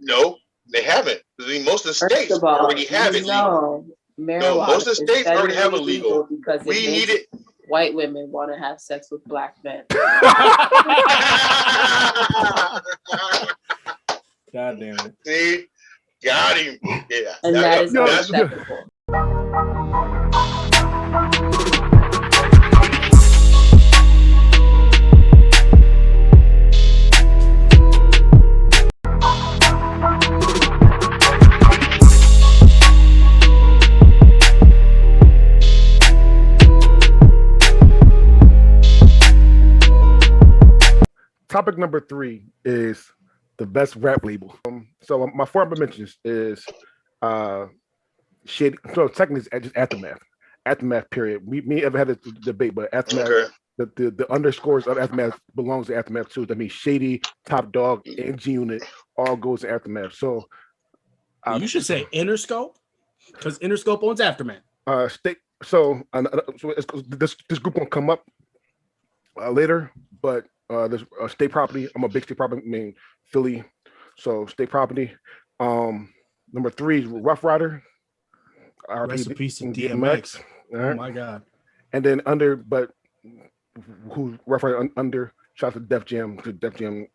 No, they haven't. I mean, most of the First states of all, already have it legal. no, No, marijuana most of the is states already have federally it legal. because We it need makes it. white women want to have sex with black men. God damn it. See, got him. Yeah, And that is that's unacceptable. Topic number 3 is the best rap label. So my 4 mentions is shit. So technically, it's just aftermath. Aftermath. Period. Me ever had a debate, but aftermath. Okay. The underscores of aftermath belongs to aftermath too. That means Shady, Top Dog, and G Unit all goes to aftermath. So you should say Interscope, because Interscope owns aftermath. So this group won't come up later, but there's state property. I'm a big state property. I mean Philly, so state property. Number 3 is Rough Rider. Rest in peace to DMX. Right. Oh my God. And then who's Rough Rider under? Shout out to Def Jam. Def Jam.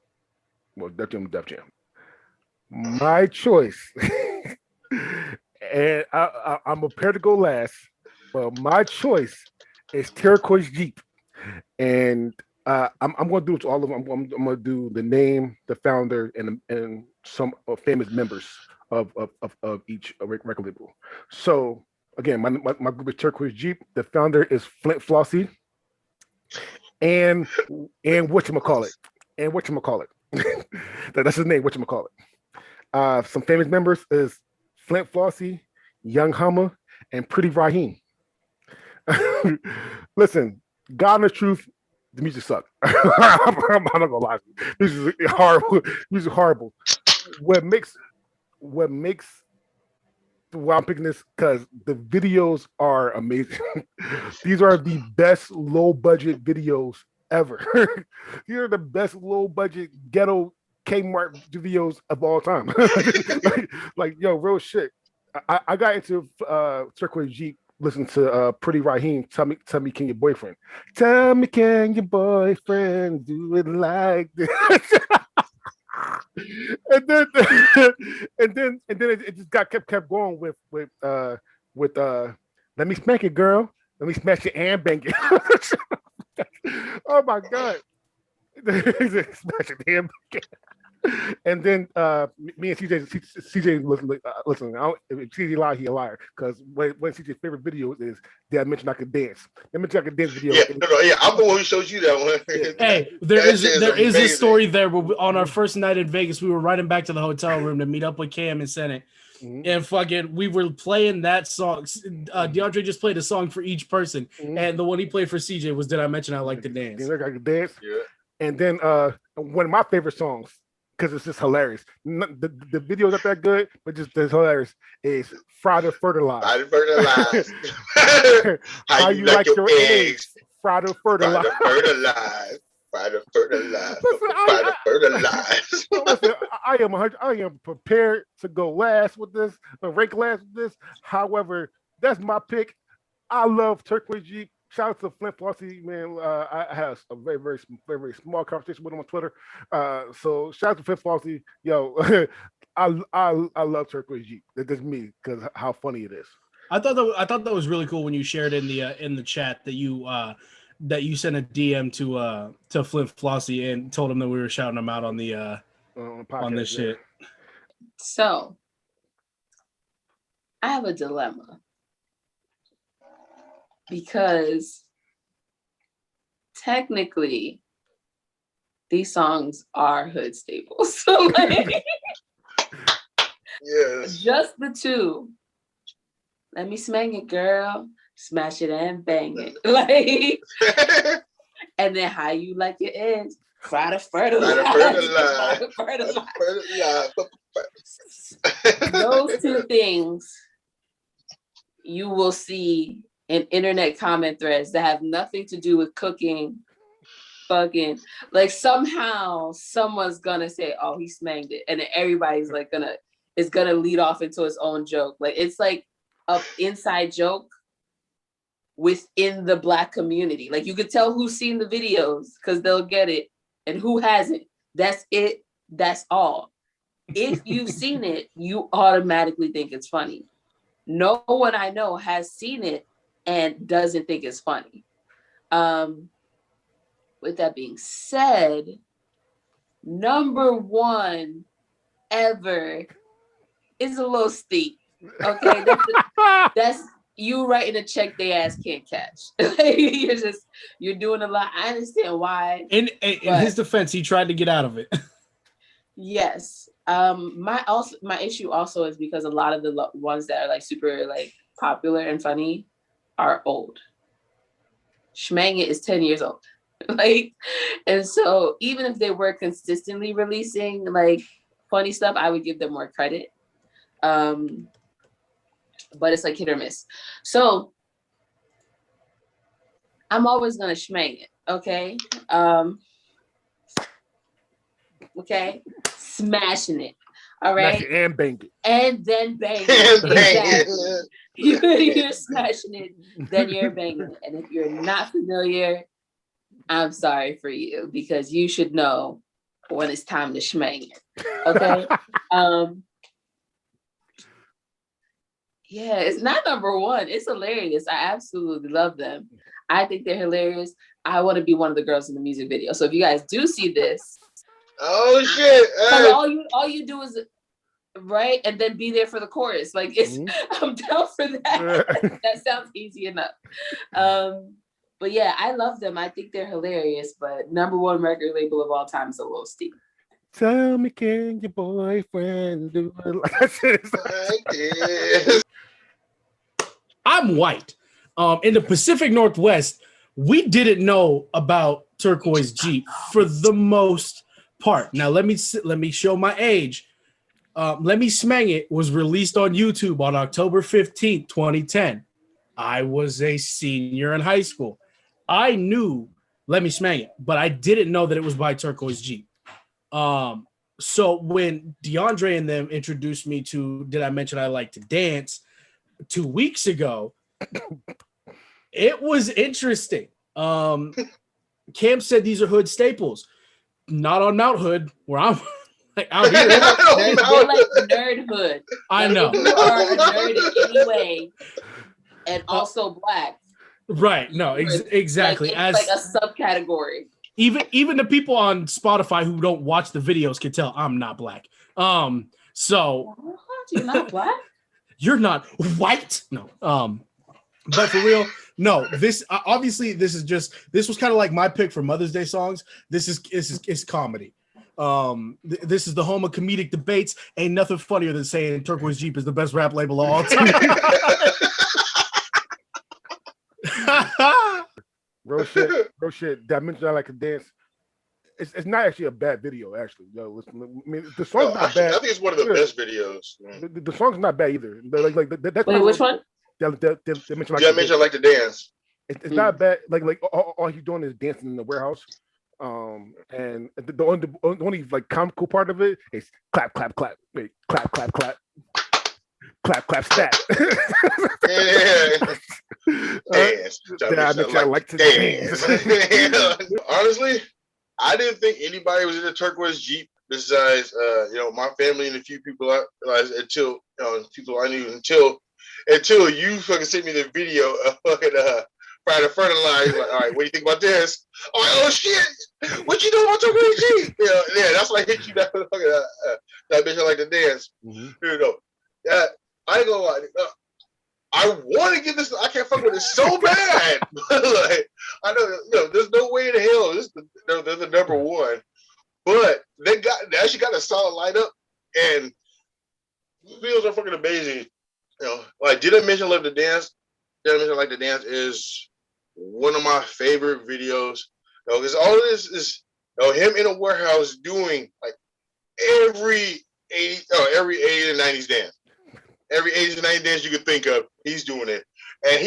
My choice, and I'm prepared to go last, but my choice is Turquoise Jeep, and I'm going to do it to all of them. I'm going to do the name, the founder, and some famous members of each record label. So again, my group is Turquoise Jeep. The founder is Flint Flossie, and whatchamacallit. That's his name. Whatchamacallit. Some famous members is Flint Flossie, Young Hummer, and Pretty Raheem. Listen, God and the truth, the music sucks. I'm not gonna lie. Music is horrible. Music is horrible. What makes why I'm picking this because the videos are amazing. These are the best low budget videos ever. These are the best low budget ghetto Kmart videos of all time. like yo, real shit. I got into Turquoise Jeep. Listen to Pretty Raheem. Tell me, can your boyfriend? Tell me, can your boyfriend do it like this? and then it just kept going with let me smack it, girl. Let me smash it and bang it. Oh my God. Smash it and bang it. And then me and CJ listen. If CJ lie, he a liar. Because when CJ's favorite video is "Did I mention I could dance?" I mentioned I could dance video. Yeah, I'm the one who showed you that one. Hey, there is a story there. Where on our first night in Vegas, we were riding back to the hotel room to meet up with Cam and Senate. Mm-hmm. And fucking, we were playing that song. DeAndre just played a song for each person, and the one he played for CJ was "Did I mention I like to dance?" I could dance. Yeah. And then one of my favorite songs, because it's just hilarious. The video's not that good, but just it's hilarious. Is Friday Fertilize. How you like your eggs? Friday Fertilize. Listen, I am prepared to go last with this, rank last with this. However, that's my pick. I love Turquoise Jeep. Shout out to Flint Flossie, man. I had a very, very, very, very small conversation with him on Twitter. So shout out to Flint Flossie. Yo, I love Turquoise Jeep. That's me because how funny it is. I thought that was really cool when you shared in the chat that you sent a DM to Flint Flossie and told him that we were shouting him out on the podcast, on this shit. So I have a dilemma. Because technically, these songs are hood staples. So like, yes. Just the two. Let me smack it, girl. Smash it and bang it. Like, and then how you like your eggs? Try to fertilize. Those two things you will see in internet comment threads that have nothing to do with cooking fucking like somehow someone's gonna say, "Oh, he smanged it," and then everybody's like gonna lead off into its own joke. Like it's like a inside joke within the Black community. Like you could tell who's seen the videos because they'll get it, and who hasn't. That's it. That's all. If you've seen it, you automatically think it's funny. No one I know has seen it and doesn't think it's funny. With that being said, number one ever is a little steep. Okay, that's you writing a check they ass can't catch. You're doing a lot. I understand why. In his defense, he tried to get out of it. Yes. My issue also is because a lot of the ones that are like super like popular and funny are old. Schmang It is 10 years old. Like, and so even if they were consistently releasing like funny stuff, I would give them more credit. But it's like hit or miss. So I'm always gonna schmang it, okay? Okay, smashing it. All right, and bang it, and then bang it. Exactly. You're smashing it, then you're banging it. And if you're not familiar, I'm sorry for you because you should know when it's time to schmang it. Okay. Yeah, it's not number one. It's hilarious. I absolutely love them. I think they're hilarious. I want to be one of the girls in the music video. So if you guys do see this, oh shit! All you do is right, and then be there for the chorus. Like it's, I'm down for that. That sounds easy enough. But yeah, I love them. I think they're hilarious. But number one record label of all time is a little steep. Tell me, can your boyfriend do it like this? I'm white. In the Pacific Northwest, we didn't know about Turquoise Jeep for the most part. Now let me show my age. Let Me Smang It was released on YouTube on October 15th, 2010. I was a senior in high school. I knew Let Me Smang It, but I didn't know that it was by Turquoise Jeep. So when DeAndre and them introduced me to Did I Mention I Like to Dance 2 weeks ago, it was interesting. Cam said these are hood staples. Not on Mount Hood, where I'm like out here. They're like nerd hood. I know. You are a nerd in any way, and also Black. Right. No, exactly. Like, it's like a subcategory. Even the people on Spotify who don't watch the videos can tell I'm not Black. So you're not Black? You're not white? No. But for real, no, this obviously this was kind of like my pick for Mother's Day songs. This is comedy. This is the home of comedic debates. Ain't nothing funnier than saying Turquoise Jeep is the best rap label of all time. Real shit. Did I mention I Like to Dance? It's not actually a bad video, actually. Yo, I mean, the song's not bad. I think it's one of the best videos. The song's not bad either. That's wait, which one? They mention I Like to Dance. It's not bad. Like all he's doing is dancing in the warehouse. And the only like comical part of it is clap, clap, clap. Wait, clap, clap, clap. Clap, clap, stat. Dance. I like to dance. Honestly, I didn't think anybody was in the Turquoise Jeep besides my family and a few people until people I knew until you fucking sent me the video of fucking Friday Fertilizer. Like, all right, what do you think about this? I'm like, oh shit, what you doing about Turquoise Jeep? Yeah, that's when I hit you that bitch I Like to Dance. Yeah, I ain't gonna lie. I want to get this. I can't fuck with it so bad. Like, I know, there's no way in hell they're the number one. But they actually got a solid lineup, and videos are fucking amazing. Like Did I Mention I Like to Dance? Did I Mention I Like to Dance is one of my favorite videos. Because all of this is him in a warehouse doing like every 80s and 90s dance. Every 80s and 90s dance you could think of, he's doing it. And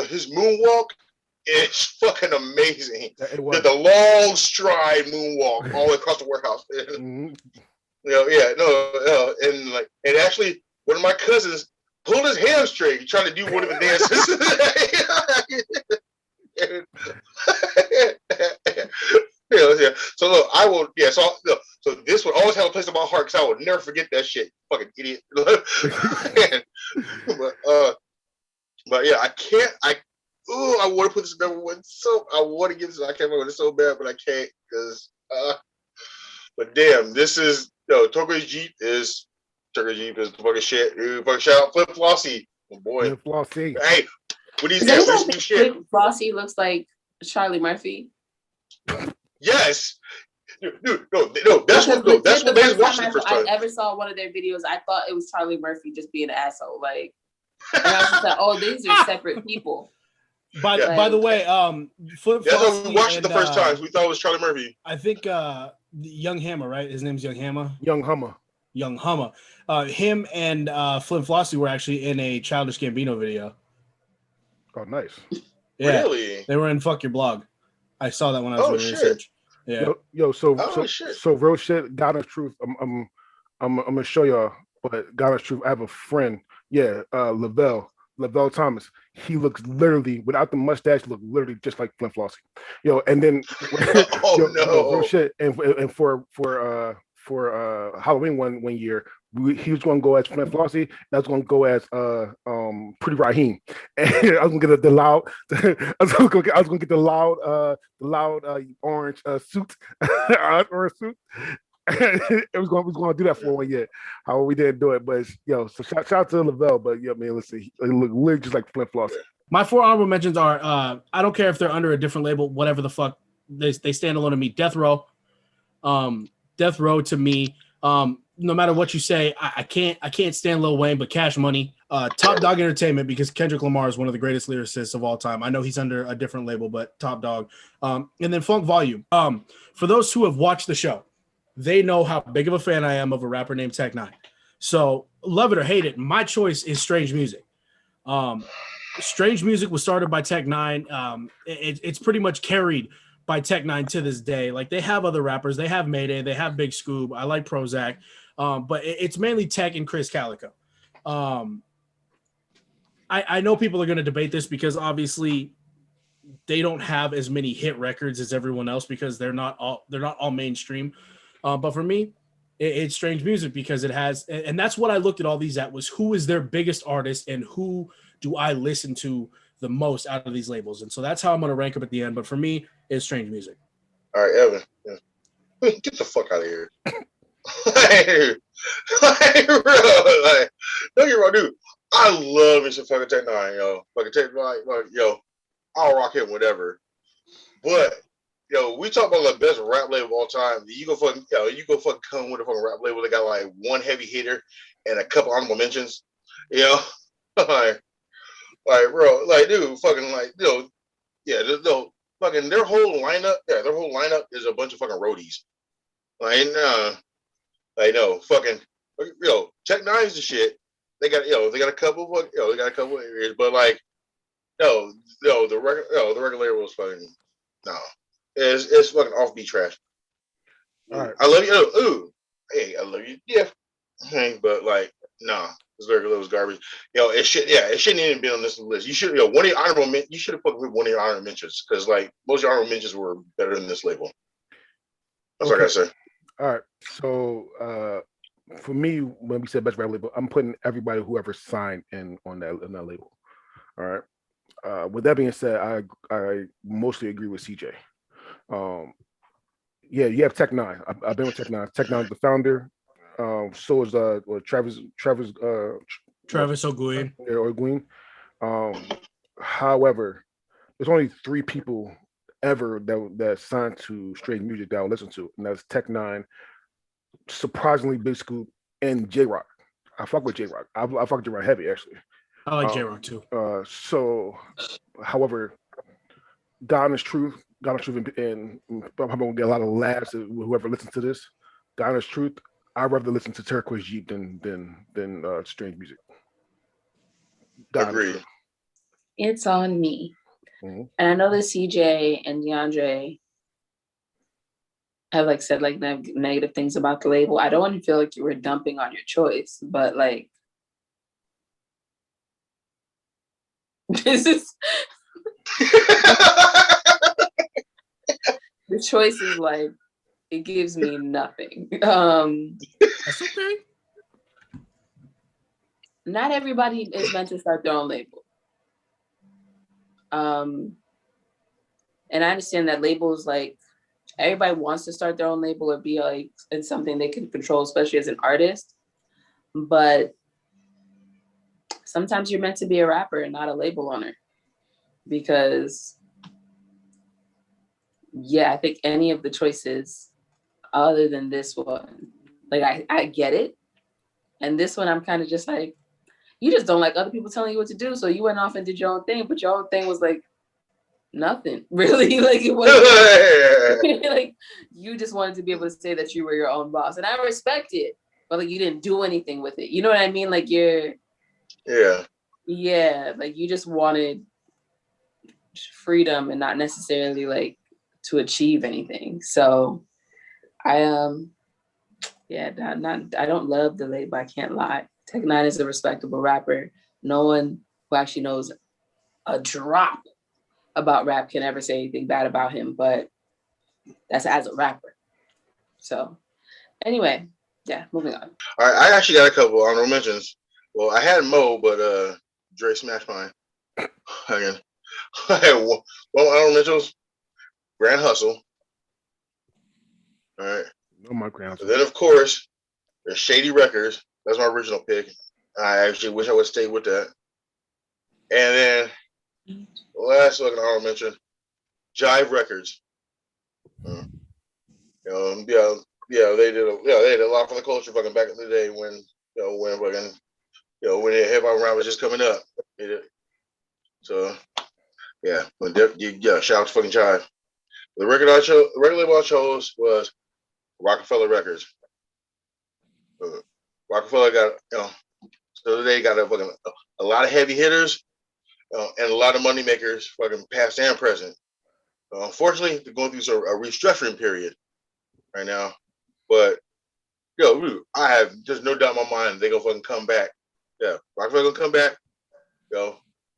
his moonwalk is fucking amazing. The long stride moonwalk all the way across the warehouse. Mm-hmm. And actually, one of my cousins pulled his hamstring trying to do one of the dances. So look, I will. Yeah. So this would always have a place in my heart because I would never forget that shit. Fucking idiot. But yeah, I can't. I want to put this number one. So I want to give this. I can't remember this so bad, but I can't because. But damn, this is Turquoise Jeep is the fucking shit. Dude, fucking shout out Flip Flossy, my boy. Flip Flossy. Hey, what he's got this new shit. Flip Flossy looks like Charlie Murphy. Yes. Dude, no, that's what they was watching the first time. I ever saw one of their videos. I thought it was Charlie Murphy just being an asshole. Like, and I was just like, oh, these are separate people. By the way, Flip that's how we watched it the first time. We thought it was Charlie Murphy. I think Young Hammer, right? His name's Young Hammer. Young Hummer. Him and Flip Flossy were actually in a Childish Gambino video. Oh, nice. Yeah, really? They were in Fuck Your Blog. I saw that when I was doing research. Yeah. So real shit. God honest truth. I'm gonna show y'all. But God honest truth. I have a friend. Yeah, Lavelle Thomas. He looks literally without the mustache. Look literally just like Flint Flossy. And then real shit. And for Halloween one year, he was going to go as Flint Flossy, and I was going to go as Pretty Raheem, and I was going to get the loud orange suit, orange suit. We was going to do that for 1 year. However, we didn't do it, but so shout out to Lavelle, but man, listen, he look literally just like Flint Flossy. My 4 honorable mentions are I don't care if they're under a different label, whatever the fuck, they stand alone to me. Death Row to me. No matter what you say, I can't stand Lil Wayne, but Cash Money. Top Dog Entertainment, because Kendrick Lamar is one of the greatest lyricists of all time. I know he's under a different label, but Top Dog. And then Funk Volume. For those who have watched the show, they know how big of a fan I am of a rapper named Tech Nine. So love it or hate it, my choice is Strange Music. Strange Music was started by Tech Nine. It's pretty much carried by Tech Nine to this day. Like, they have other rappers. They have Mayday. They have Big Scoob. I like Prozac. But it's mainly Tech and Chris Calico. I know people are going to debate this because obviously they don't have as many hit records as everyone else because they're not all mainstream. But for me, it's Strange Music because it has, and that's what I looked at all these at, was who is their biggest artist and who do I listen to the most out of these labels. And so that's how I'm going to rank them at the end. But for me, it's Strange Music. All right, Evan, get the fuck out of here. Don't get wrong, dude. I love me some fucking Tech Nine, yo. Fucking Tech Nine, yo. I'll rock him, whatever. But we talk about the best rap label of all time. You go fucking come with a fucking rap label that got like one heavy hitter and a couple honorable mentions. Like bro, like dude, fucking like fucking their whole lineup is a bunch of fucking roadies. Fucking Tech Nine's the shit. They got a couple areas, but like the record label was fucking it's fucking offbeat trash. All right. I love you. Ooh, hey, I love you. Yeah, but like, nah, this record label was garbage. It shouldn't even be on this list. You should, one of your honorable you should have put one of your honorable mentions because like most of your honorable mentions were better than this label. That's what I gotta say. All right, so for me, when we said best rap label, I'm putting everybody whoever signed in on that label. All right. With that being said, I mostly agree with CJ. You have Tech Nine. I've been with Tech Nine. Tech Nine's the founder. So is Travis O'Guin. However, there's only 3 people ever that signed to Strange Music that I listen to, and that's Tech Nine, surprisingly Big Scoop, and J Rock. I fuck with J Rock. I fuck with J Rock heavy actually. I like J Rock too. However, God Honest Truth, and I'm gonna get a lot of laughs whoever listens to this. God Honest Truth, I'd rather listen to Turquoise Jeep than Strange Music. Agreed. It's on me. And I know that CJ and DeAndre have like said like negative things about the label. I don't want to feel like you were dumping on your choice, but like this is the choice is like it gives me nothing. That's okay. Not everybody is meant to start their own label. And I understand that labels like everybody wants to start their own label or be like in something they can control, especially as an artist. But sometimes you're meant to be a rapper and not a label owner. Because yeah, I think any of the choices other than this one, like I get it. And this one I'm kind of just like, you just don't like other people telling you what to do. So you went off and did your own thing, but your own thing was like nothing really. Like it wasn't like you just wanted to be able to say that you were your own boss. And I respect it, but like you didn't do anything with it. You know what I mean? Like yeah, like you just wanted freedom and not necessarily like to achieve anything. So I I don't love the label, I can't lie. Tech Nine is a respectable rapper. No one who actually knows a drop about rap can ever say anything bad about him, but that's as a rapper. So anyway, yeah, moving on. All right, I actually got a couple honorable mentions. Well, I had Mo, but Dre smashed mine. Again, I had one honorable mentions. Grand Hustle. All right. No, my Grand Hustle. So then, of course, there's Shady Records. That's my original pick. I actually wish I would stay with that. And then last fucking honorable mention, Jive Records. They did a lot for the culture fucking back in the day when when hip hop rap was just coming up. So yeah, shout out to fucking Jive. The record label I chose was Rockefeller Records. Rockefeller got so they got a lot of heavy hitters and a lot of money makers, fucking past and present. Unfortunately, they're going through a restructuring period right now, but I have just no doubt in my mind they're gonna fucking come back. Yeah, Rockefeller gonna come back.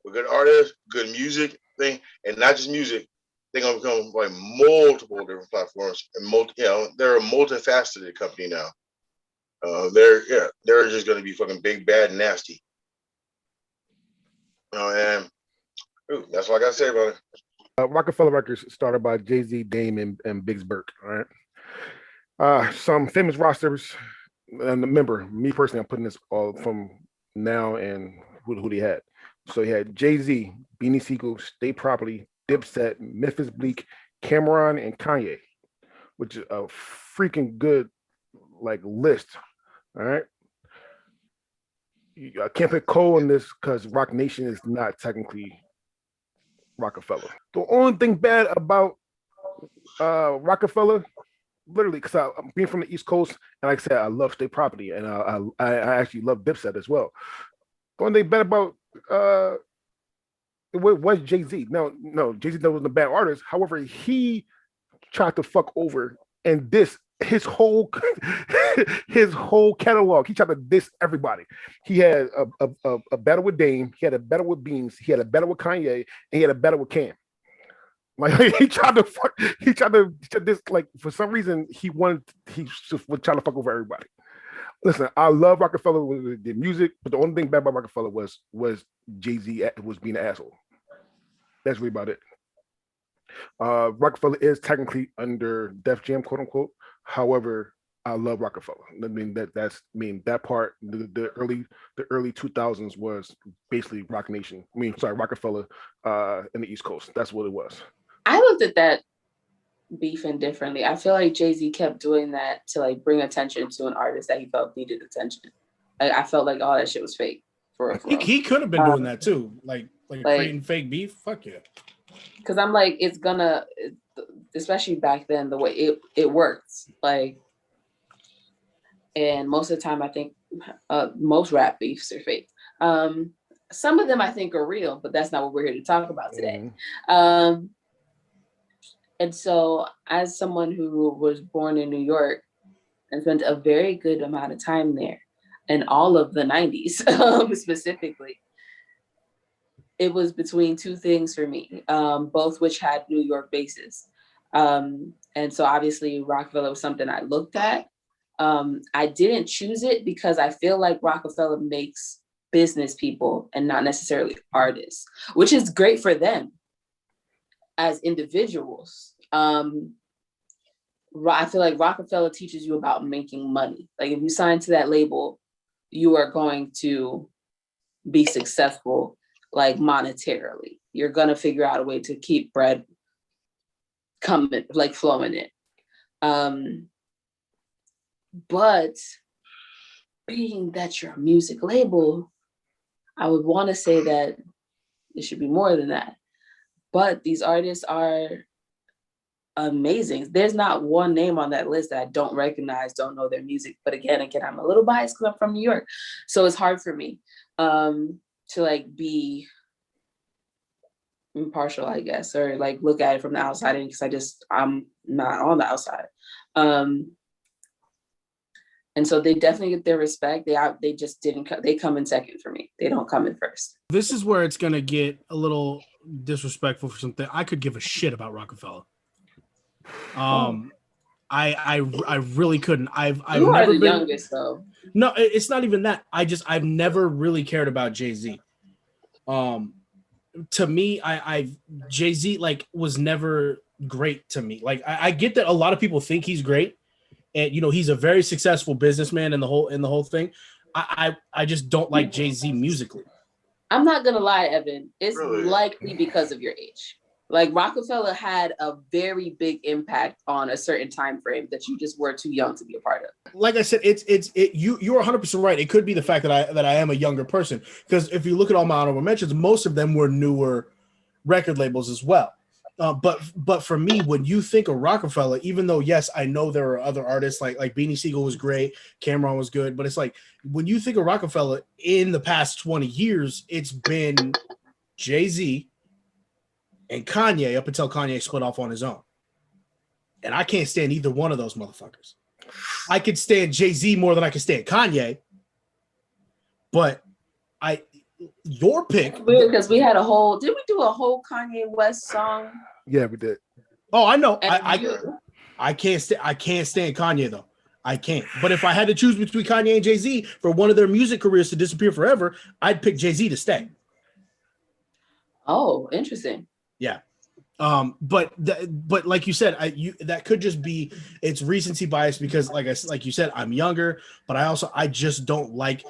With good artists, good music thing, and not just music. They're gonna become like multiple different platforms, and they're a multifaceted company now. They're just gonna be fucking big, bad, and nasty. And that's what I gotta say about it. Rockefeller Records started by Jay-Z, Dame, and Biggs Burke. All right. Some famous rosters, and remember, me personally, I'm putting this all from now and who they had. So he had Jay-Z, Beanie Siegel, State Property, Dipset, Memphis Bleak, Cameron, and Kanye, which is a freaking good like list. All right. I can't put Cole in this because Rock Nation is not technically Rockefeller. The only thing bad about Rockefeller, literally, because I'm being from the East Coast, and like I said, I love State Property, and I actually love Dipset as well. The only thing bad about was Jay-Z. No, Jay-Z wasn't a bad artist. However, he tried to fuck over and diss his whole catalog. He tried to diss everybody. He had a battle with Dame. He had a battle with Beans. He had a battle with Kanye, and he had a battle with Cam. Like he tried to this, like for some reason he just was trying to fuck over everybody. Listen, I love Rockefeller with the music, but the only thing bad about Rockefeller was Jay-Z was being an asshole. That's really about it. Rockefeller is technically under Def Jam, quote unquote. However, I love Rockefeller. I mean that part, the early 2000s was basically Rock Nation. Rockefeller in the East Coast. That's what it was. I looked at that beefing differently. I feel like Jay-Z kept doing that to like bring attention to an artist that he felt needed attention. I felt like all that shit was fake. He could have been doing that too, like creating fake beef. Fuck yeah. Because I'm like, it's gonna, especially back then, the way it works. Like, and most of the time, I think most rap beefs are fake. some of them I think are real, but that's not what we're here to talk about today. Mm-hmm. And so as someone who was born in New York and spent a very good amount of time there, and all of the 90s specifically, it was between two things for me, both which had New York bases. And so obviously Rockefeller was something I looked at. I didn't choose it because I feel like Rockefeller makes business people and not necessarily artists, which is great for them as individuals. I feel like Rockefeller teaches you about making money. Like if you sign to that label, you are going to be successful, like monetarily. You're gonna figure out a way to keep bread coming, like flowing in. But being that you're a music label, I would want to say that it should be more than that. But these artists are amazing. There's not one name on that list that I don't recognize, don't know their music. But again, I'm a little biased because I'm from New York. So it's hard for me to like be impartial, I guess, or like look at it from the outside because I'm not on the outside. And so they definitely get their respect. They just didn't. They come in second for me. They don't come in first. This is where it's gonna get a little disrespectful for something. I could give a shit about Rockefeller. I really couldn't. I've never been the youngest though. No, it's not even that. I've never really cared about Jay-Z. To me, Jay-Z like was never great to me. Like I get that a lot of people think he's great. And he's a very successful businessman in the whole thing. I just don't like Jay-Z musically. I'm not gonna lie, Evan. It's likely because of your age. Like Rockefeller had a very big impact on a certain time frame that you just were too young to be a part of. Like I said, you're 100% right. It could be the fact that I am a younger person, because if you look at all my honorable mentions, most of them were newer record labels as well. But for me, when you think of Rockefeller, even though yes, I know there are other artists like Beanie Sigel was great, Cameron was good, but it's like when you think of Rockefeller in the past 20 years, it's been Jay-Z and Kanye up until Kanye split off on his own. And I can't stand either one of those motherfuckers. I could stand Jay-Z more than I could stand Kanye, but your pick. Weird, because we had did we do a whole Kanye West song? Yeah, we did. Oh, I know. I can't stand Kanye though. I can't. But if I had to choose between Kanye and Jay-Z for one of their music careers to disappear forever, I'd pick Jay-Z to stay. Oh, interesting. Yeah. But like you said, that could just be it's recency bias because like you said, I'm younger, but I just don't like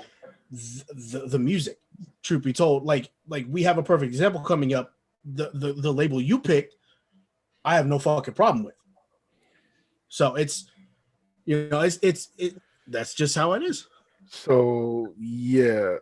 the music. Truth be told, like we have a perfect example coming up. The label you picked, I have no fucking problem with. So it's that's just how it is. So yeah.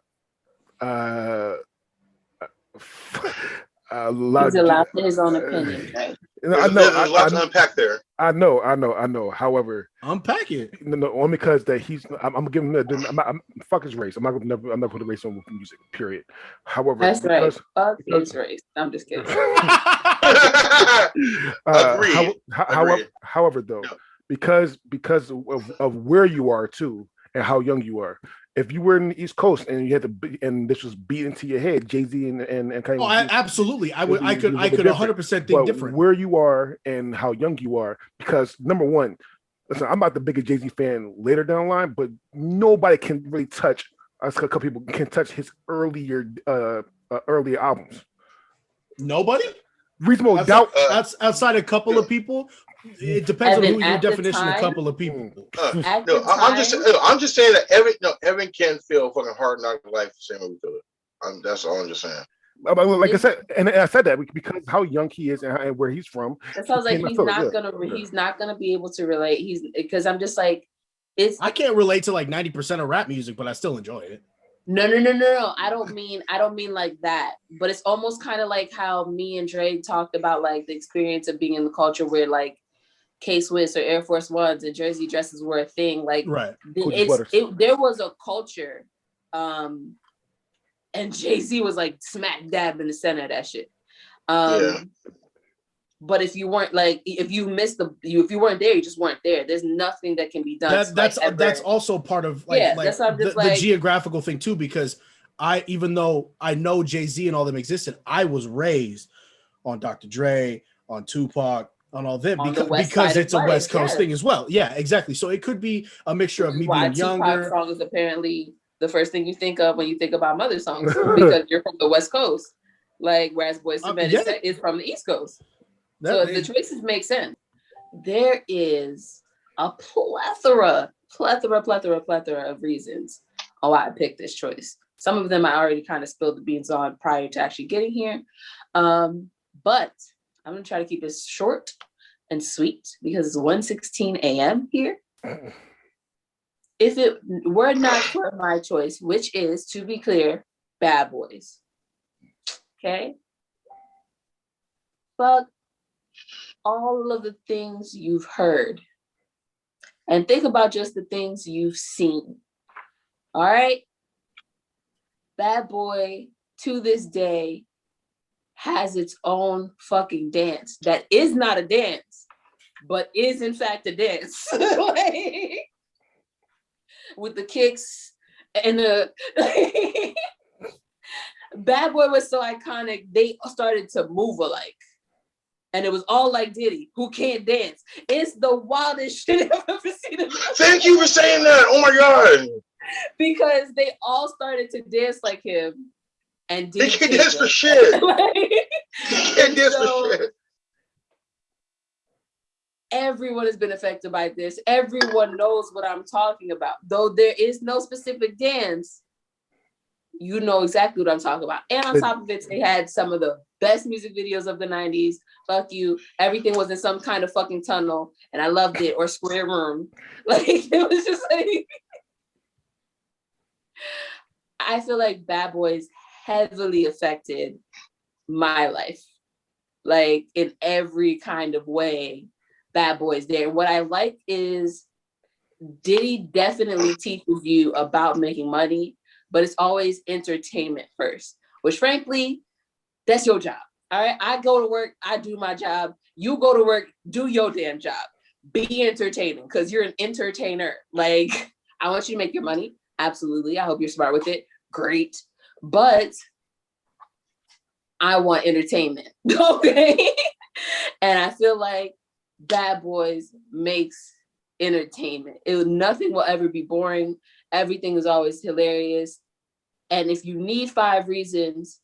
He's allowed his own opinion. Right? I know. There's a lot to unpack there. I know. However, unpack it. No, only because that I'm giving I'm fuck his race. I'm not gonna put a race on with music. Period. However, that's right. Fuck his race. I'm just kidding. However, though, because of where you are too and how young you are. If you were in the East Coast and you had and this was beat into your head, Jay-Z and Kanye. Oh, absolutely. I could 100% think different. Where you are and how young you are, because number one, listen, I'm not the biggest Jay-Z fan later down the line, but nobody can really touch. A couple people can touch his earlier albums. Nobody. Reasonable doubt. Outside a couple of people. It depends on who your definition of couple of people. I'm just saying that Evan can't feel fucking hard knock life the same way we feel it. That's all I'm just saying. Like I said, and I said that because how young he is and where he's from. It sounds like he's not gonna be able to relate. Because I'm just like, I can't relate to like 90% of rap music, but I still enjoy it. No. I don't mean like that. But it's almost kind of like how me and Dre talked about like the experience of being in the culture where like K-Swiss or Air Force Ones and jersey dresses were a thing. Like, right. There was a culture. And and Jay-Z was like smack dab in the center of that shit. But if you weren't like, if you missed if you weren't there, you just weren't there. There's nothing that can be done. That's also part of that's what I'm just the geographical thing too, because even though I know Jay-Z and all them existed, I was raised on Dr. Dre, on Tupac, on all them because it's a West Coast thing as well. Yeah, exactly. So it could be a mixture of me being younger. Tupac song is apparently the first thing you think of when you think about mother songs because you're from the West Coast, like whereas Boyz II Men is from the East Coast. So the choices make sense. There is a plethora of reasons why I picked this choice. Some of them I already kind of spilled the beans on prior to actually getting here. But I'm going to try to keep it short and sweet because it's 1:16 a.m. here. If it were not for my choice, which is, to be clear, Bad Boys. Okay? Fuck all of the things you've heard. And think about just the things you've seen. All right? Bad Boy, to this day, has its own fucking dance that is not a dance, but is in fact a dance. With the kicks and the Bad Boy was so iconic, they started to move alike. And it was all like Diddy, who can't dance. It's the wildest shit I've ever seen. Thank you for saying that. Oh my God. Because they all started to dance like him. And Diddy can't dance for shit. He can't dance for shit. Everyone has been affected by this. Everyone knows what I'm talking about. Though there is no specific dance, you know exactly what I'm talking about. And on top of it, they had some of the best music videos of the 90s. Fuck you. Everything was in some kind of fucking tunnel, and I loved it. Or square room. Like, it was just like... I feel like Bad Boys heavily affected my life. Like, in every kind of way, Bad Boys there. What I like is Diddy definitely teaches you about making money, but it's always entertainment first, which frankly, that's your job. All right. I go to work, I do my job. You go to work, do your damn job. Be entertaining because you're an entertainer. Like, I want you to make your money. Absolutely. I hope you're smart with it. Great. But I want entertainment. Okay. And I feel like Bad Boys makes entertainment. Nothing will ever be boring. Everything is always hilarious. And if you need 5 reasons,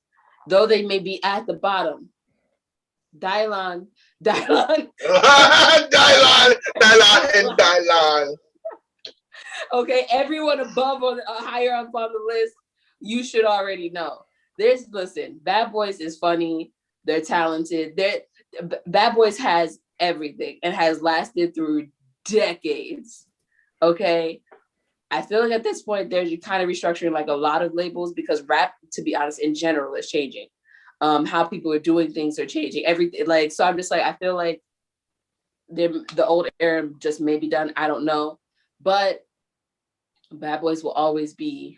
though they may be at the bottom, Dylan. Dylan. Okay, everyone above or higher up on the list, you should already know. Listen, Bad Boys is funny. They're talented. Bad Boys has everything and has lasted through decades. Okay. I feel like at this point, they're kind of restructuring like a lot of labels because rap, to be honest, in general is changing. How people are doing things are changing. Everything, like, so I'm just like, I feel like the old era just may be done. I don't know. But Bad Boys will always be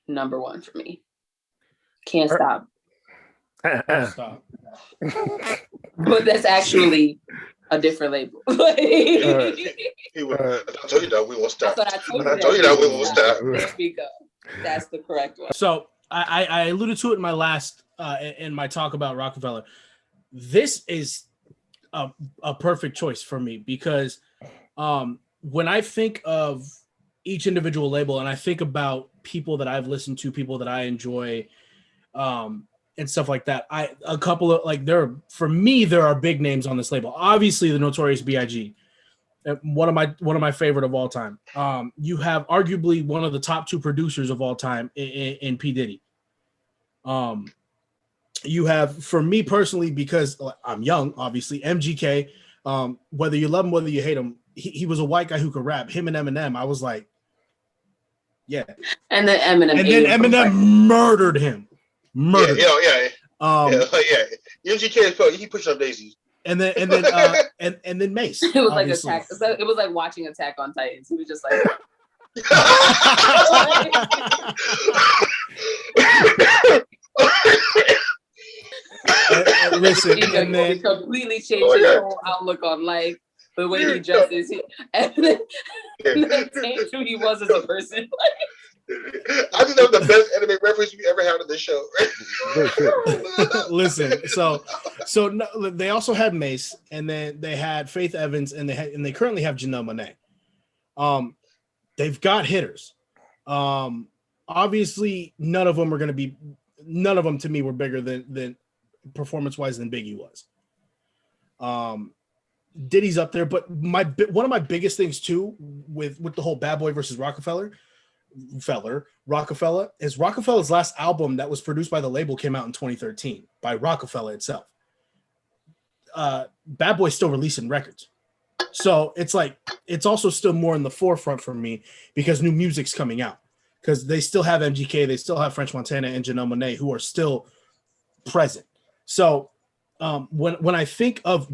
number 1 for me. Can't stop. Can't stop. But that's actually a different label. I told you that we won't stop. I told you that we won't stop. There we go. That's the correct one. So I alluded to it in my last in my talk about Rockefeller. This is a perfect choice for me because when I think of each individual label and I think about people that I've listened to, people that I enjoy, and stuff like that, there are big names on this label. Obviously, the Notorious B.I.G., one of my favorite of all time. You have arguably one of the top 2 producers of all time in P. Diddy. You have, for me personally, because I'm young, obviously, MGK. Whether you love him, whether you hate him, he was a white guy who could rap. Him and Eminem, I was like, yeah. And then Eminem murdered him. Yeah. MGK, he pushed up daisies. And then Mace. It was obviously. Like Attack. It was like watching Attack on Titans. He was just like. Listen, and then he completely changed his whole outlook on life, the way he dresses, and then changed who he was as a person. I think that was the best anime reference we ever had on this show. Listen, so no, they also had Mace, and then they had Faith Evans, and they currently have Janelle Monáe. They've got hitters. Obviously, none of them to me were bigger than performance-wise than Biggie was. Diddy's up there, but one of my biggest things too with the whole Bad Boy versus Rockefeller is Rockefeller's last album that was produced by the label came out in 2013 by Rockefeller itself. Bad Boy's still releasing records. So it's like, it's also still more in the forefront for me because new music's coming out, because they still have MGK, they still have French Montana and Janelle Monáe who are still present. So when I think of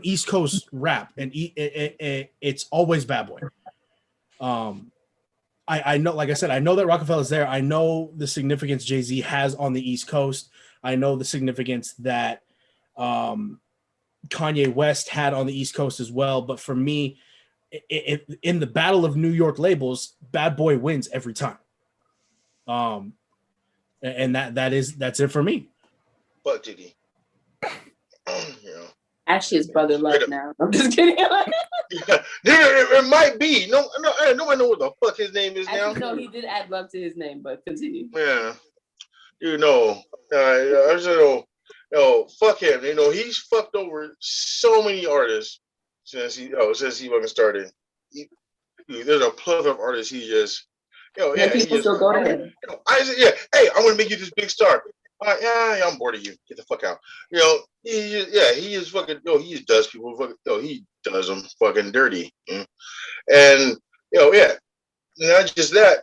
East Coast rap, and it's always Bad Boy. I know, like I said, I know that Rockefeller's there. I know the significance Jay-Z has on the East Coast. I know the significance that Kanye West had on the East Coast as well. But for me, in the battle of New York labels, Bad Boy wins every time. And that's it for me. But did he? Actually, his brother left now. I'm just kidding. It might be. No, nobody know what the fuck his name is now. No, he did add love to his name, but continue. Yeah, fuck him. He's fucked over so many artists since he fucking started. There's a plethora of artists. He just, people still go to him. Hey, I'm gonna make you this big star. I'm bored of you. Get the fuck out. He is fucking. He just does people. He does them fucking dirty. And not just that.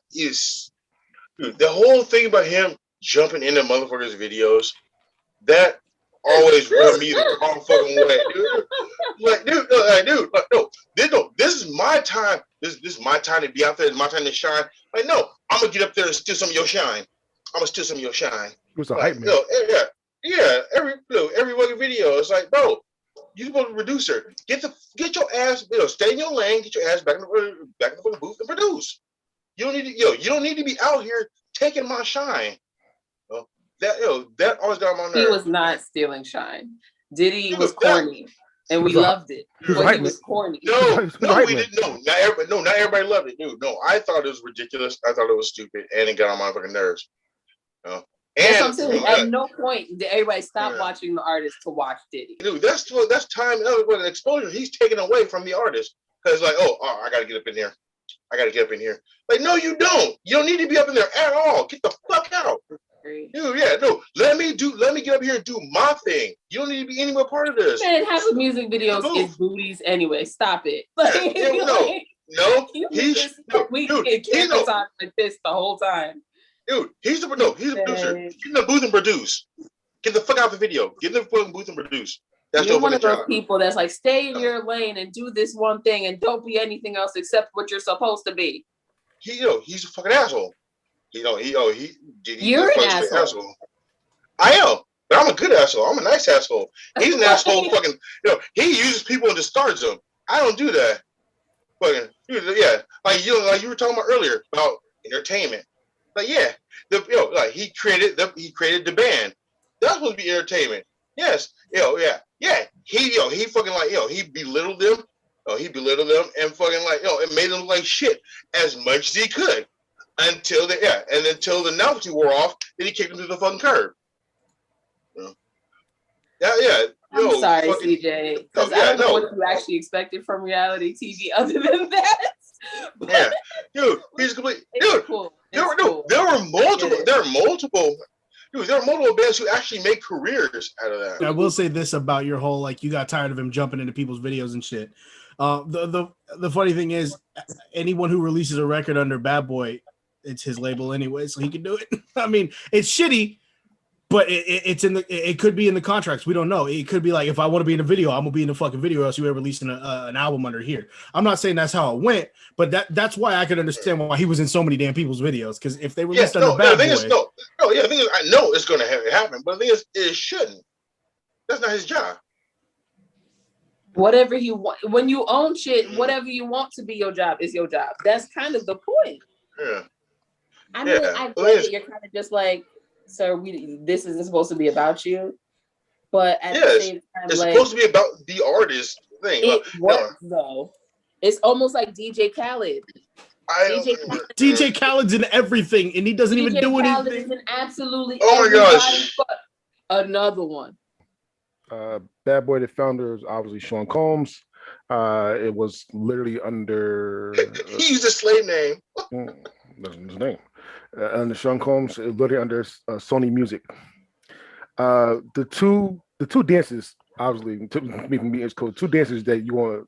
The whole thing about him jumping into motherfuckers' videos, that always rubbed me the wrong fucking way, dude. No, this is my time. This is my time to be out there. It's my time to shine. Like, no, I'm gonna get up there and steal some of your shine. I'm gonna steal some of your shine. It was a hype man. Every fucking video, it's like, bro, you supposed to be a producer. Get your ass, stay in your lane. Get your ass back in the fucking booth and produce. You don't need to be out here taking my shine. That always got my nerve. He was not stealing shine. Diddy was corny, and we loved it. He was corny. No, we didn't. No, not everybody loved it, dude. No, I thought it was ridiculous. I thought it was stupid, and it got on my fucking nerves. That's what I'm saying. At no point did everybody stop watching the artist to watch Diddy. Dude, that's time. With exposure he's taken away from the artist, because like, I gotta get up in here. Like, no, you don't. You don't need to be up in there at all. Get the fuck out. Dude, let me get up here and do my thing. You don't need to be anywhere part of this. Man, half of music videos is booties anyway. Stop it. He's like this the whole time. Dude, he's a producer. Get in the booth and produce. Get the fuck out of the video. Get in the fucking booth and produce. That's You're one of those people that's like, stay in your lane and do this one thing and don't be anything else except what you're supposed to be. He's a fucking asshole. You're an asshole. I am, but I'm a good asshole. I'm a nice asshole. He's an asshole. Fucking, he uses people and discards them. I don't do that. Fucking, like you were talking about earlier about entertainment. Like, he created the band. That's supposed to be entertainment. Yes, He fucking he belittled them. And fucking it made them like shit as much as he could. Until the novelty wore off, then he kicked him to the fucking curb. I'm sorry, CJ, because I don't know what you actually expected from reality TV other than that. But dude, he's complete. Dude, cool. There were multiple bands who actually made careers out of that. I will say this about your whole you got tired of him jumping into people's videos and shit. The funny thing is, anyone who releases a record under Bad Boy, it's his label anyway, so he can do it. I mean, it's shitty, but it could be in the contracts. We don't know. It could be like, if I want to be in a video, I'm gonna be in the fucking video, or else you ever releasing an album under here. I'm not saying that's how it went, but that's why I could understand why he was in so many damn people's videos. Because if they released under Bad Boy, the thing is, I know it's gonna happen, but the thing is, it shouldn't. That's not his job. Whatever you want, when you own shit, whatever you want to be your job is your job. That's kind of the point. Yeah. I mean, I get it. You're kind of just like, sir, this isn't supposed to be about you. But at the same time, it's supposed to be about the artist thing. It works though. It's almost like DJ Khaled. DJ Khaled's in everything, and he doesn't even do anything. DJ Khaled is in absolutely. Oh my gosh! Another one. Bad Boy, the founder is obviously Sean Combs. It was literally under. He used a slave name. That's his name. Under Sean Combs, literally under Sony Music. The two dances, obviously, it's called two dances that you want to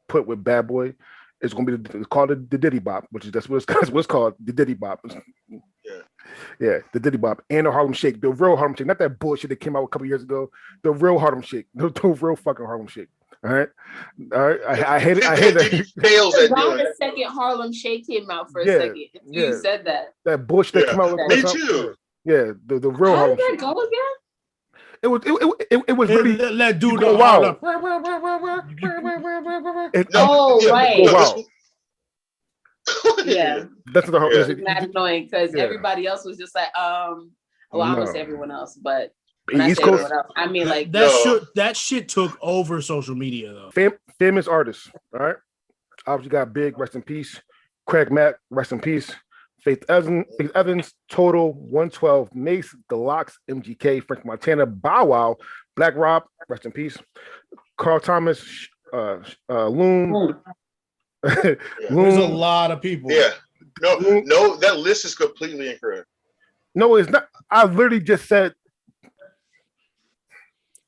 put with Bad Boy. It's going to be called the Diddy Bop, that's what it's called, the Diddy Bop. Yeah, the Diddy Bop and the Harlem Shake, the real Harlem Shake, not that bullshit that came out a couple years ago. The real Harlem Shake, the real fucking Harlem Shake. All right. I hate it. I hate that. The second Harlem Shake came out for a second. You said that. That bullshit that came out. Me too. Yeah, the real How Harlem did that Shake. go again? It was really that dude go wild. Right. Yeah. That's the whole. It's not annoying because everybody else was just like, well, I'm gonna say everyone else, but when I say everyone else, I mean like that shit took over social media though. Famous artists, all right. Obviously got Big, rest in peace. Craig Mack, rest in peace. Faith Evans, Total, 112, Mace, Deluxe, MGK, Frank Montana, Bow Wow, Black Rob, rest in peace. Carl Thomas, Loon. There's a lot of people. Yeah. No, that list is completely incorrect. No, it's not. I literally just said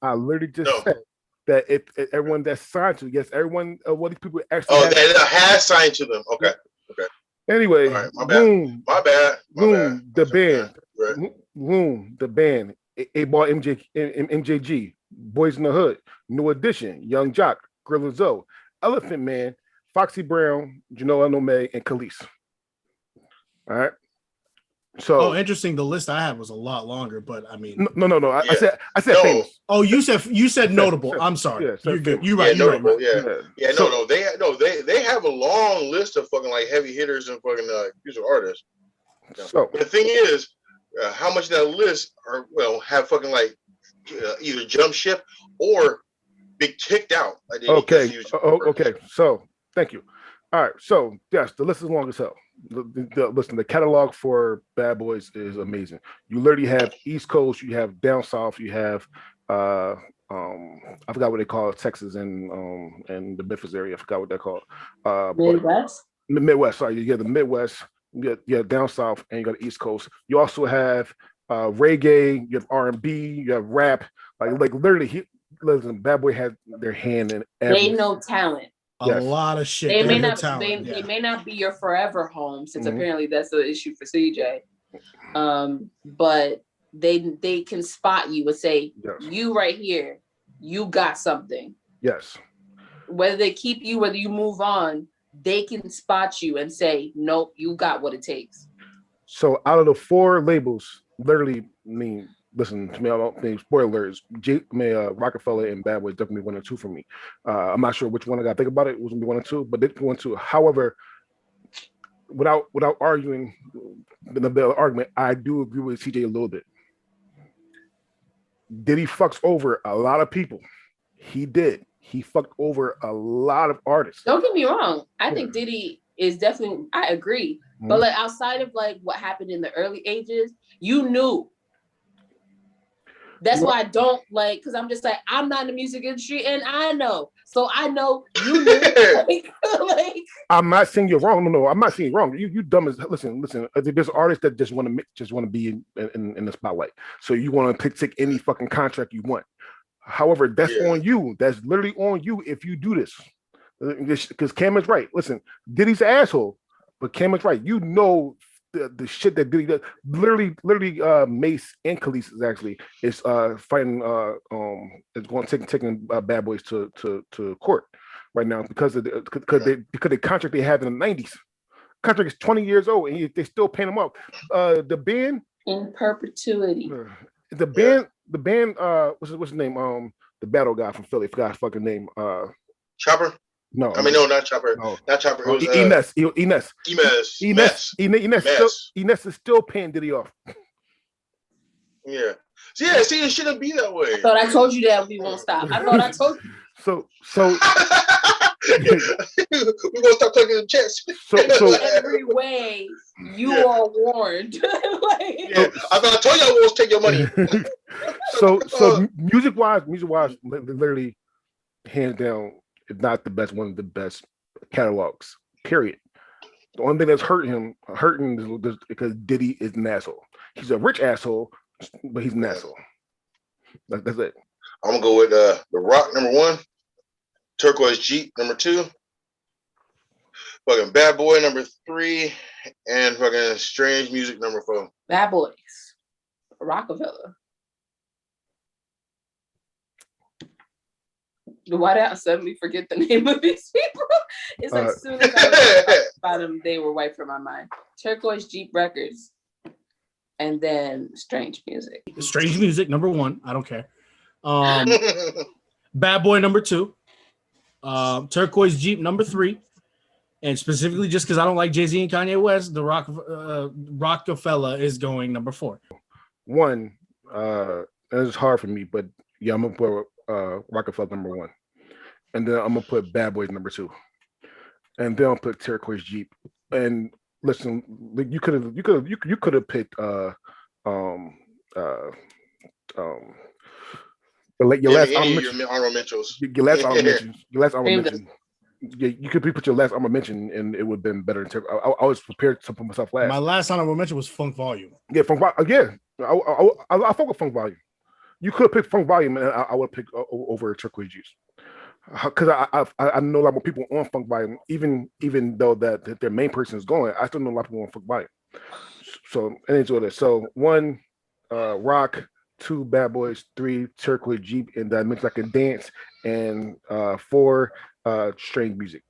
that if everyone that's signed to, yes, everyone, what these people actually. Oh, that has signed to them. Okay. Anyway, right, my bad. Loon, the band. Right. Loon, the band. A-Ball MJG, Boys in the Hood, New Edition, Young Jock, Gorilla Zoe, Elephant Man, Foxy Brown, Janelle Nome, and Khalees. All right. So interesting. The list I had was a lot longer, but I mean, no. I said famous. Oh, you said notable. I'm sorry. You're good. You're right. Notable. Yeah. No. They have a long list of fucking like heavy hitters and fucking music artists. So but the thing is, how much of that list have fucking like either jump ship or be kicked out. Okay. So thank you. All right. So yes, the list is long as hell. Listen, the catalog for Bad Boys is amazing. You literally have East Coast, you have down south, you have I forgot what they call it, Texas and the Memphis area. I forgot what they're called. Midwest. The Midwest. Sorry, you have the Midwest. You have down south, and you got the East Coast. You also have reggae. You have R&B. You have rap. Like literally, Bad Boy had their hand in everything. They know talent. A lot of shit. They may not be your forever home, since apparently that's the issue for CJ. But they can spot you and say, you right here, you got something. Yes. Whether they keep you, whether you move on, they can spot you and say, nope, you got what it takes. So out of the 4 labels, literally, listen to me, I don't think spoilers. Rockefeller and Bad Boy definitely 1 or 2 for me. I'm not sure which one I got to think about it. It was gonna be 1 or 2, but they 1 or 2. However, without arguing the argument, I do agree with CJ a little bit. Did he fucks over a lot of people? He did. He fucked over a lot of artists. Don't get me wrong. I think Diddy is definitely. I agree, but like outside of like what happened in the early ages, you knew. That's why I don't like, because I'm just like, I'm not in the music industry and I know. So I know you knew. like, I'm not saying you're wrong. No, I'm not saying you're wrong. You dumb as listen. There's artists that just want to be in the spotlight. So you want to take any fucking contract you want. However, that's on you. That's literally on you if you do this. Because Cam is right. Listen, Diddy's an asshole, but Cam is right. You know the shit that Diddy does. Literally, Mace and Khalees is fighting. Is going taking Bad Boys to court right now because the contract they had in the 90s. Contract is 20 years old and they still paying them up. The band in perpetuity. The band, what's his name? The battle guy from Philly. Forgot his fucking name. Chopper. No, I mean no, not Chopper. No. Not Chopper. It was Ines is still paying Diddy off. Yeah. See, it shouldn't be that way. I thought I told you that we won't stop. I thought I told you. So we're gonna stop talking to chess. So every way you are warned. I thought I told y'all we won't take your money. so music wise, literally hands down, if not the best, one of the best catalogs. Period. The only thing that's hurting is because Diddy is an asshole. He's a rich asshole, but he's an asshole. That's it. I'm gonna go with The Rock number 1, Turquoise Jeep number 2, fucking Bad Boy number 3, and fucking Strange Music number 4. Bad Boys, Rockefeller. Why did I suddenly forget the name of these people? It's like as soon as I was about them, they were wiped from my mind. Turquoise Jeep Records, and then Strange Music. Strange Music number 1. I don't care. Bad Boy number 2. Turquoise Jeep number 3. And specifically just because I don't like Jay-Z and Kanye West, the Rockefeller is going number 4. One, it's hard for me, but yeah, I'm gonna put Rockefeller number 1, and then I'm gonna put Bad Boys number 2, and then I'll put Turquoise Jeep. And listen, you could have picked your last honorable mentions. Your last honorable mention. Yeah, you could put your last honorable mention, and it would have been better. I was prepared to put myself last. My last honorable mention was Funk Volume. Yeah, Funk Volume. Yeah, I fuck with Funk Volume. You could have picked Funk Volume, and I would pick over Turquoise Juice, because I know a lot more people on Funk Volume, even though that their main person is going. I still know a lot of people on Funk Volume. So and enjoy this. So 1, Rock. 2, Bad Boys. 3, Turquoise Jeep, and that makes like a dance. And 4, Strange Music.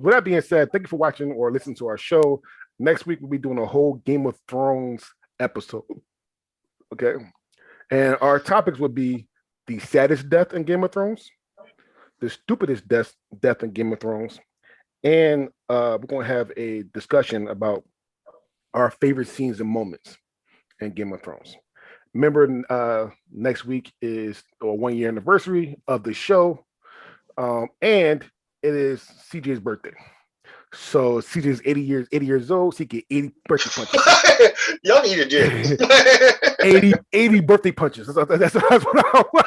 With that being said, thank you for watching or listening to our show. Next week we'll be doing a whole Game of Thrones episode. Okay, and our topics would be the saddest death in Game of Thrones, the stupidest death in Game of Thrones, and we're going to have a discussion about our favorite scenes and moments in Game of Thrones. Remember, next week is a 1-year anniversary of the show, and it is CJ's birthday. So CJ's 80 years old. So he get 80 birthday punches. Y'all need to do 80 birthday punches. That's what I want.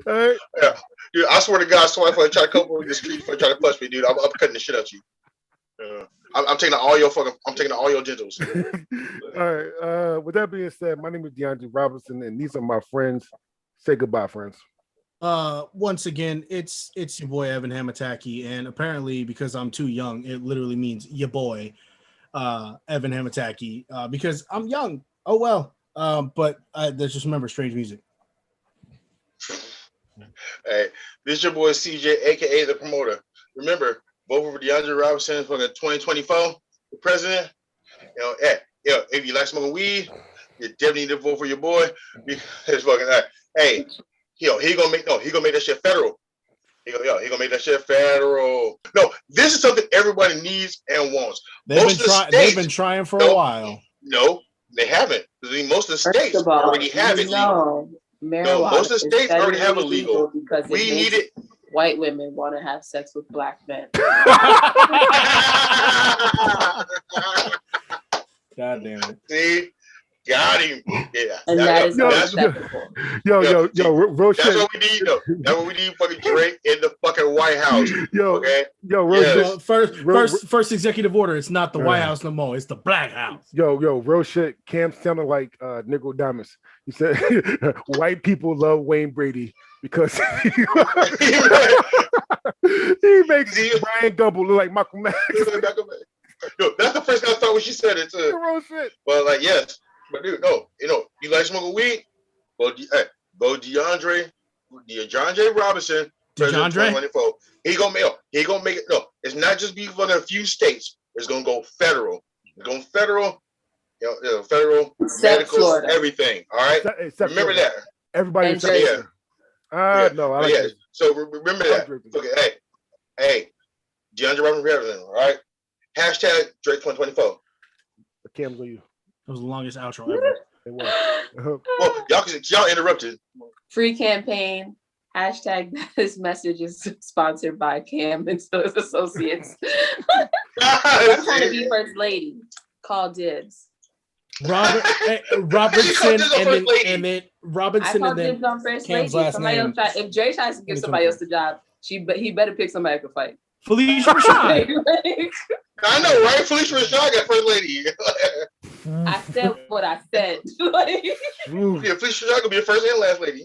Right. Yeah. Dude, I swear to God, somebody for try to come over the street for trying to punch me, dude. I'm cutting the shit out you. I'm taking all your gentles. All right. With that being said, my name is DeAndre Robinson, and these are my friends. Say goodbye, friends. Once again, it's your boy Evan Hamataki, and apparently because I'm too young, it literally means your boy Evan Hamataki, because I'm young. Oh well. But let's just remember Strange Music. Hey, this is your boy CJ, aka the promoter. Remember, vote for DeAndre Robinson for the 2024 the president. If you like smoking weed, you definitely need to vote for your boy because fucking hey. He gonna make that shit federal. He gonna make that shit federal. No, this is something everybody needs and wants. They've been trying for a while. No, they haven't. I mean, most of the states already have it legal. No, most of the states already have it legal. Because we need it. White women want to have sex with black men. God damn it. See? Got him. Yeah. And that is unacceptable. Yo, real shit. That's what we need, though. That's what we need fucking Drake in the fucking White House. First executive order. It's not the White House no more. It's the Black House. Real shit. Cam sounded like Nico Damas. He said, white people love Wayne Brady because he makes Brian Gumble look like Malcolm X. No, that's the first thing I thought when she said it, too. Real shit. But, yes. But dude, no, you like smoking weed? Go DeAndre Robinson, President 2024. He gonna make it. No, it's not just be for a few states. It's gonna go federal. Going federal, federal, except medical, Florida. Everything. All right. Remember Florida. that. Everybody except Florida. No, I like that. So remember that. Okay, hey, DeAndre Robinson for everything. All right. Hashtag Drake 2024. Cam's on you. It was the longest outro ever. It was. Well, y'all interrupted. Free campaign. Hashtag this message is sponsored by Cam and his associates. I'm trying to be first lady. Call dibs. Robertson and then Robinson and then on first Cam's lady. last name. If Dre tries to give somebody else the job, he better pick somebody who can fight. Felicia Rashad. I know, right? Felicia Rashad got first lady. I said what I said. Yeah, Felicia Rashad gonna be the first and last lady.